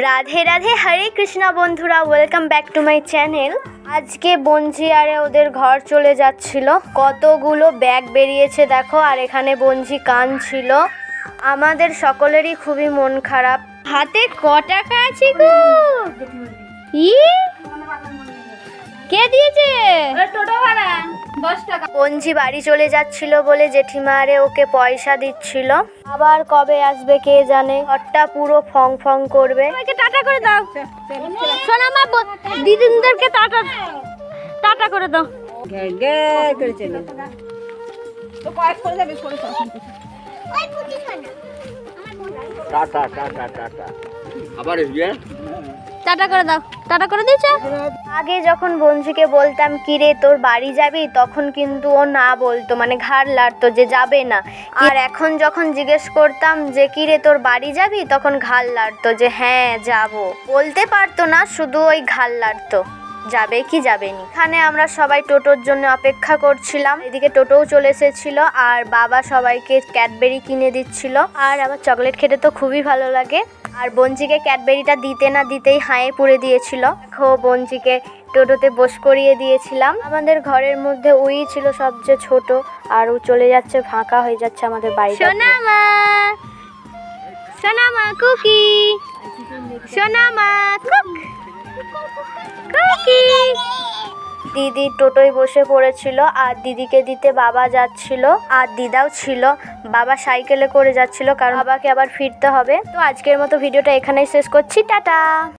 রাধে রাধে, হরে কৃষ্ণ বন্ধুরা, welcome back to my channel. আজকে bungee আরে ওদের ঘর চলে যাচ্ছিল, কতগুলো ব্যাগ বেরিয়েছে দেখো। আর এখানে বঞ্জি কাঁদছিল। আমাদের সকলেরই খুবই মন খারাপ। হাতে ক টাকা আছে গো? কে দিয়েছে? টোটো ভাড়া 10 টাকা। বঞ্জি বাড়ি চলে যাচ্ছিল বলে জেঠিমা আরে ওকে পয়সা দিচ্ছিল। আবার কবে আসবে কে জানে। ঘরটা পুরো ফং ফং করবে। আমাকে টাটা করে দাও। শোনো আমার দিদিদেরকে টাটা করে দাও। গে করে চলে তো কয়েক করে যাবে করে ওই পুটি খানা টাটা টাটা টাটা আবার আসবে। টাটা করে দাও। টাটা করে দিয়েছে। আগে যখন বঞ্জিকে বলতাম কি রে তোর বাড়ি যাবি, তখন কিন্তু ও না বলতো, মানে ঘাড় লাড়তো যে যাবে না। আর এখন যখন জিজ্ঞেস করতাম যে কি রে তোর বাড়ি যাবি, তখন ঘাড় লাড়তো যে হ্যাঁ যাব। বলতে পারতো না, শুধু ওই ঘাড় লাড়তো যাবে কি যাবে নি। এখানে আমরা সবাই টোটোর জন্য অপেক্ষা করছিলাম। এদিকে টোটোও চলে এসেছিল আর বাবা সবাইকে ক্যাডবেরি কিনে দিচ্ছিল। আর আমার চকলেট খেতে তো খুবই ভালো লাগে। আর বঞ্জিকে ক্যাডবেরিটা দিতে না দিতেই হাঁয়ে পুড়ে দিয়েছিল। বঞ্জিকে টোটোতে বস করিয়ে দিয়েছিলাম। আমাদের ঘরের মধ্যে ওই ছিল সবচেয়ে ছোট, আর ও চলে যাচ্ছে, ফাঁকা হয়ে যাচ্ছে আমাদের বাড়িটা। সোনামা, সোনামা কুকি, সোনামা কুক কুকি। দিদি টোটোয় বসে পড়েছিল আর দিদিকে দিতে বাবা যাচ্ছিল, আর দিদাও ছিল। বাবা সাইকেলে করে যাচ্ছিল কারণ বাবাকে আবার ফিরতে হবে। তো আজকের মতো ভিডিওটা এখানেই শেষ করছি, টাটা।